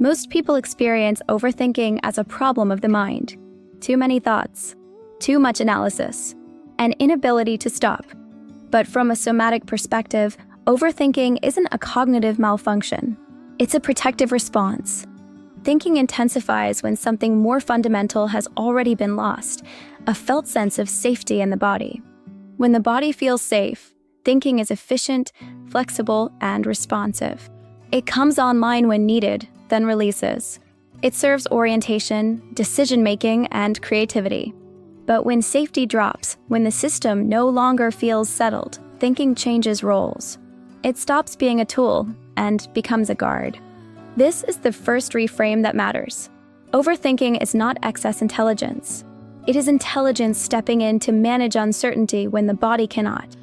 Most people experience overthinking as a problem of the mind. Too many thoughts, too much analysis, an inability to stop. But from a somatic perspective, overthinking isn't a cognitive malfunction. It's a protective response. Thinking intensifies when something more fundamental has already been lost, a felt sense of safety in the body. When the body feels safe, thinking is efficient, flexible, and responsive. It comes online when needed, then releases. It serves orientation, decision-making, and creativity. But when safety drops, when the system no longer feels settled, thinking changes roles. It stops being a tool and becomes a guard. This is the first reframe that matters. Overthinking is not excess intelligence. It is intelligence stepping in to manage uncertainty when the body cannot.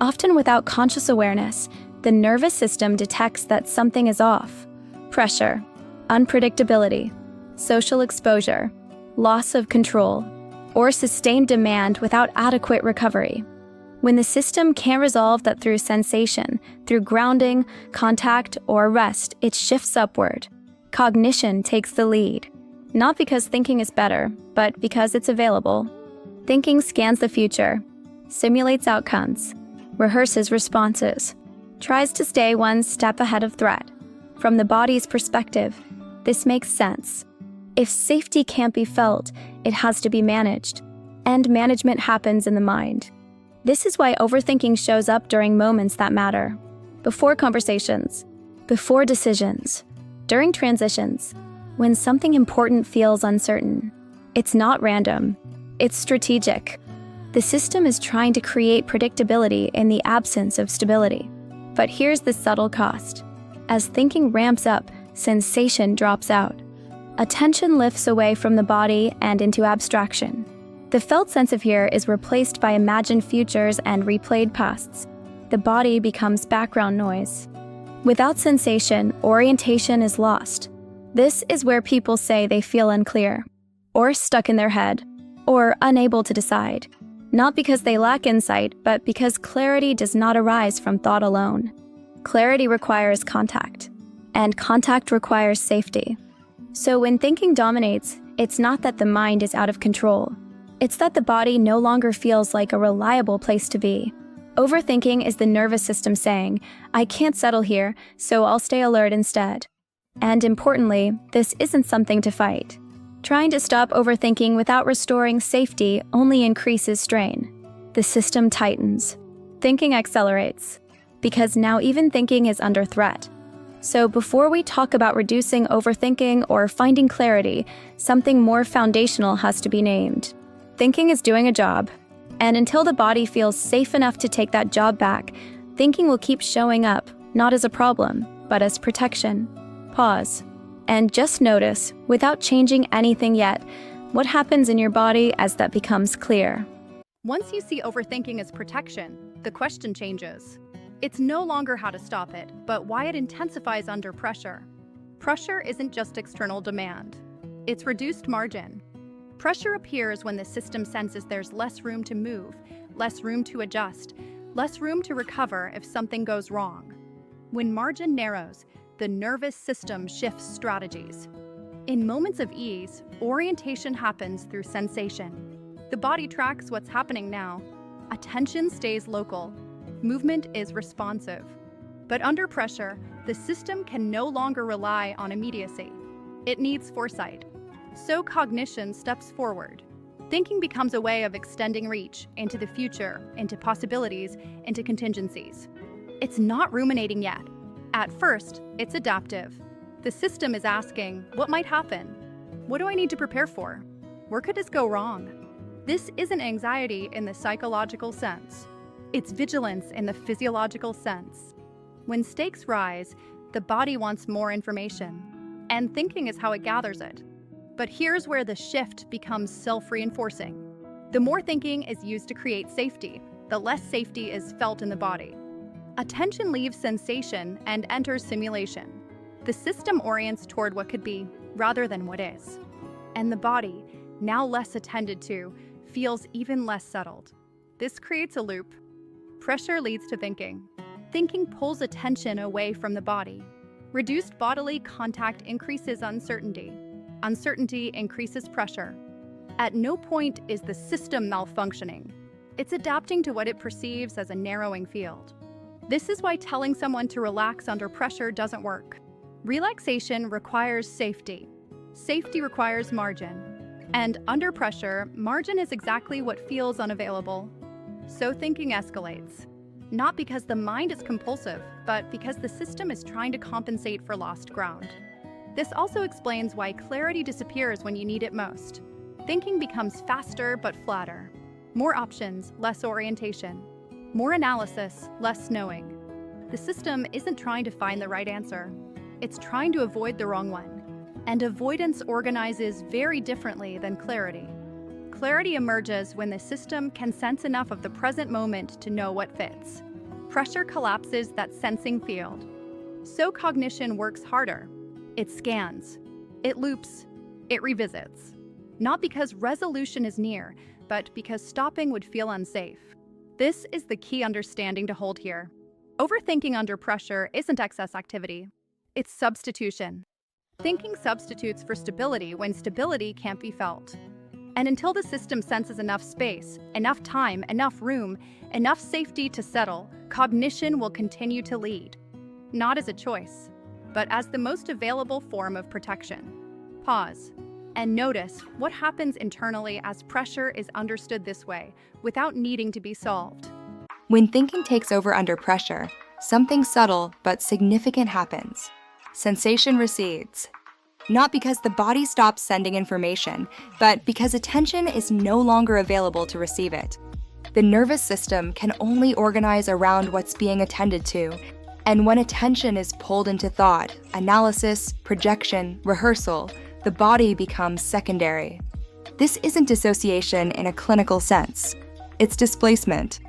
Often without conscious awareness, the nervous system detects that something is off. Pressure, unpredictability, social exposure, loss of control, or sustained demand without adequate recovery. When the system can't resolve that through sensation, through grounding, contact, or rest, it shifts upward. Cognition takes the lead. Not because thinking is better, but because it's available. Thinking scans the future, simulates outcomes, rehearses responses, tries to stay one step ahead of threat. From the body's perspective, this makes sense. If safety can't be felt, it has to be managed. And management happens in the mind. This is why overthinking shows up during moments that matter. Before conversations, before decisions, during transitions, when something important feels uncertain. It's not random, it's strategic. The system is trying to create predictability in the absence of stability. But here's the subtle cost. As thinking ramps up, sensation drops out. Attention lifts away from the body and into abstraction. The felt sense of here is replaced by imagined futures and replayed pasts. The body becomes background noise. Without sensation, orientation is lost. This is where people say they feel unclear, or stuck in their head, or unable to decide. Not because they lack insight, but because clarity does not arise from thought alone. Clarity requires contact, and contact requires safety. So when thinking dominates, it's not that the mind is out of control. It's that the body no longer feels like a reliable place to be. Overthinking is the nervous system saying, I can't settle here, so I'll stay alert instead. And importantly, this isn't something to fight. Trying to stop overthinking without restoring safety only increases strain. The system tightens. Thinking accelerates, because now even thinking is under threat. So before we talk about reducing overthinking or finding clarity, something more foundational has to be named. Thinking is doing a job, and until the body feels safe enough to take that job back, thinking will keep showing up, not as a problem, but as protection. Pause, and just notice, without changing anything yet, what happens in your body as that becomes clear. Once you see overthinking as protection, the question changes. It's no longer how to stop it, but why it intensifies under pressure. Pressure isn't just external demand. It's reduced margin. Pressure appears when the system senses there's less room to move, less room to adjust, less room to recover if something goes wrong. When margin narrows, the nervous system shifts strategies. In moments of ease, orientation happens through sensation. The body tracks what's happening now. Attention stays local. Movement is responsive. But under pressure, the system can no longer rely on immediacy. It needs foresight. So cognition steps forward. Thinking becomes a way of extending reach into the future, into possibilities, into contingencies. It's not ruminating yet. At first, it's adaptive. The system is asking, what might happen? What do I need to prepare for? Where could this go wrong? This isn't anxiety in the psychological sense. It's vigilance in the physiological sense. When stakes rise, the body wants more information, and thinking is how it gathers it. But here's where the shift becomes self-reinforcing. The more thinking is used to create safety, the less safety is felt in the body. Attention leaves sensation and enters simulation. The system orients toward what could be, rather than what is. And the body, now less attended to, feels even less settled. This creates a loop. Pressure leads to thinking. Thinking pulls attention away from the body. Reduced bodily contact increases uncertainty. Uncertainty increases pressure. At no point is the system malfunctioning. It's adapting to what it perceives as a narrowing field. This is why telling someone to relax under pressure doesn't work. Relaxation requires safety. Safety requires margin. And under pressure, margin is exactly what feels unavailable. So thinking escalates. Not because the mind is compulsive, but because the system is trying to compensate for lost ground. This also explains why clarity disappears when you need it most. Thinking becomes faster but flatter. More options, less orientation. More analysis, less knowing. The system isn't trying to find the right answer. It's trying to avoid the wrong one. And avoidance organizes very differently than clarity. Clarity emerges when the system can sense enough of the present moment to know what fits. Pressure collapses that sensing field. So cognition works harder. It scans, it loops, it revisits. Not because resolution is near, but because stopping would feel unsafe. This is the key understanding to hold here. Overthinking under pressure isn't excess activity. It's substitution. Thinking substitutes for stability when stability can't be felt. And until the system senses enough space, enough time, enough room, enough safety to settle, cognition will continue to lead. Not as a choice, but as the most available form of protection. Pause and notice what happens internally as pressure is understood this way, without needing to be solved. When thinking takes over under pressure, something subtle but significant happens. Sensation recedes. Not because the body stops sending information, but because attention is no longer available to receive it. The nervous system can only organize around what's being attended to, and when attention is pulled into thought, analysis, projection, rehearsal, the body becomes secondary. This isn't dissociation in a clinical sense. It's displacement.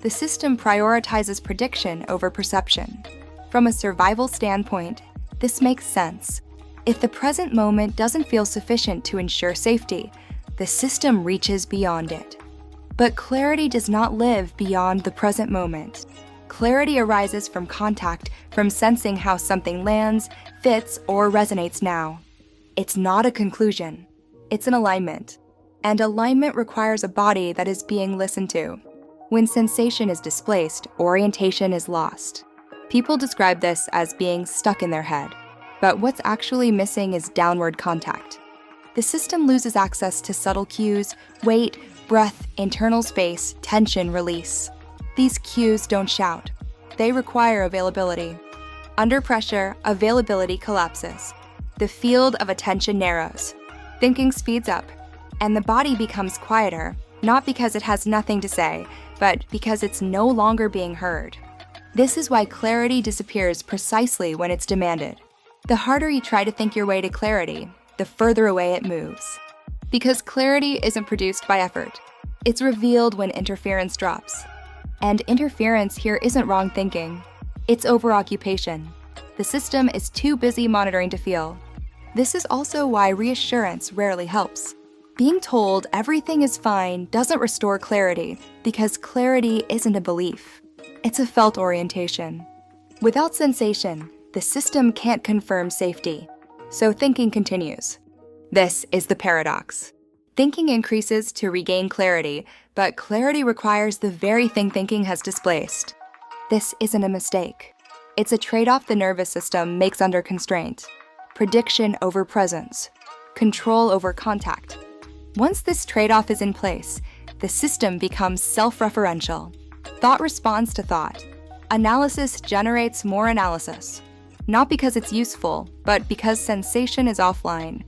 The system prioritizes prediction over perception. From a survival standpoint, this makes sense. If the present moment doesn't feel sufficient to ensure safety, the system reaches beyond it. But clarity does not live beyond the present moment. Clarity arises from contact, from sensing how something lands, fits, or resonates now. It's not a conclusion. It's an alignment. And alignment requires a body that is being listened to. When sensation is displaced, orientation is lost. People describe this as being stuck in their head. But what's actually missing is downward contact. The system loses access to subtle cues, weight, breath, internal space, tension, release. These cues don't shout. They require availability. Under pressure, availability collapses. The field of attention narrows. Thinking speeds up, and the body becomes quieter, not because it has nothing to say, but because it's no longer being heard. This is why clarity disappears precisely when it's demanded. The harder you try to think your way to clarity, the further away it moves. Because clarity isn't produced by effort. It's revealed when interference drops. And interference here isn't wrong thinking. It's overoccupation. The system is too busy monitoring to feel. This is also why reassurance rarely helps. Being told everything is fine doesn't restore clarity, because clarity isn't a belief. It's a felt orientation. Without sensation, the system can't confirm safety, so thinking continues. This is the paradox. Thinking increases to regain clarity, but clarity requires the very thing thinking has displaced. This isn't a mistake. It's a trade-off the nervous system makes under constraint. Prediction over presence. Control over contact. Once this trade-off is in place, the system becomes self-referential. Thought responds to thought. Analysis generates more analysis. Not because it's useful, but because sensation is offline.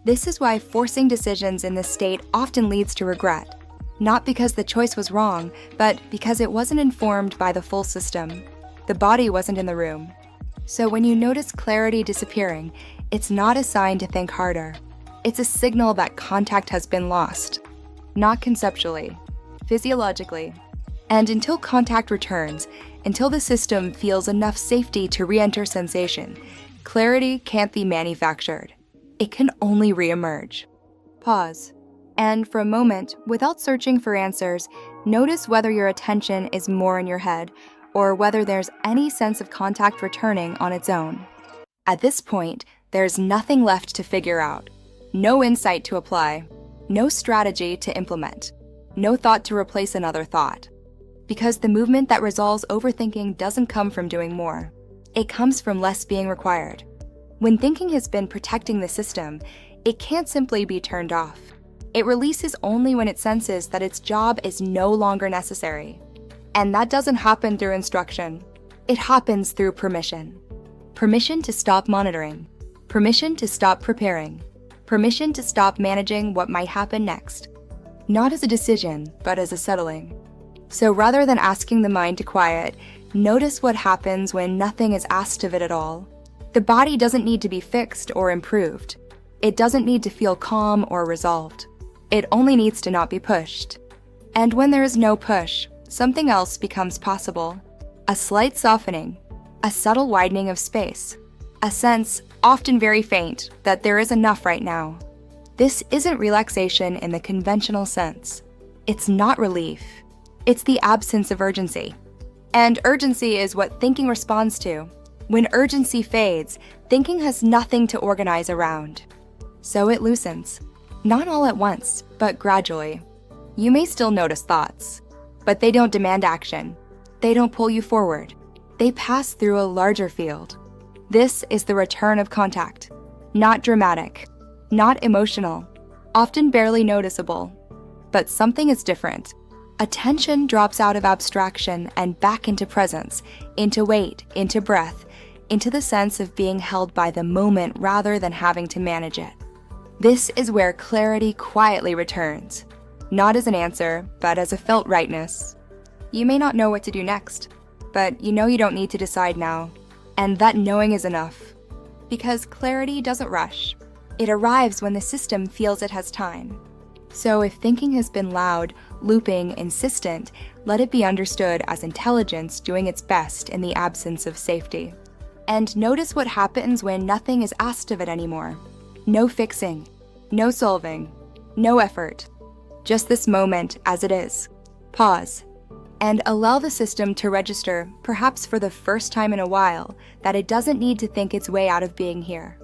This is why forcing decisions in this state often leads to regret. Not because the choice was wrong, but because it wasn't informed by the full system. The body wasn't in the room. So when you notice clarity disappearing, it's not a sign to think harder. It's a signal that contact has been lost. Not conceptually, physiologically. And until contact returns, until the system feels enough safety to re-enter sensation, clarity can't be manufactured. It can only re-emerge. Pause. And for a moment, without searching for answers, notice whether your attention is more in your head or whether there's any sense of contact returning on its own. At this point, there's nothing left to figure out, no insight to apply, no strategy to implement, no thought to replace another thought. Because the movement that resolves overthinking doesn't come from doing more. It comes from less being required. When thinking has been protecting the system, it can't simply be turned off. It releases only when it senses that its job is no longer necessary. And that doesn't happen through instruction. It happens through permission. Permission to stop monitoring. Permission to stop preparing. Permission to stop managing what might happen next. Not as a decision, but as a settling. So rather than asking the mind to quiet, notice what happens when nothing is asked of it at all. The body doesn't need to be fixed or improved. It doesn't need to feel calm or resolved. It only needs to not be pushed. And when there is no push, something else becomes possible. A slight softening, a subtle widening of space, a sense, often very faint, that there is enough right now. This isn't relaxation in the conventional sense. It's not relief. It's the absence of urgency. And urgency is what thinking responds to. When urgency fades, thinking has nothing to organize around. So it loosens. Not all at once, but gradually. You may still notice thoughts, but they don't demand action. They don't pull you forward. They pass through a larger field. This is the return of contact. Not dramatic, not emotional, often barely noticeable. But something is different. Attention drops out of abstraction and back into presence, into weight, into breath, into the sense of being held by the moment rather than having to manage it. This is where clarity quietly returns, not as an answer, but as a felt rightness. You may not know what to do next, but you know you don't need to decide now, and that knowing is enough. Because clarity doesn't rush. It arrives when the system feels it has time. So if thinking has been loud, looping, insistent, let it be understood as intelligence doing its best in the absence of safety. And notice what happens when nothing is asked of it anymore. No fixing, no solving, no effort. Just this moment as it is. Pause. And allow the system to register, perhaps for the first time in a while, that it doesn't need to think its way out of being here.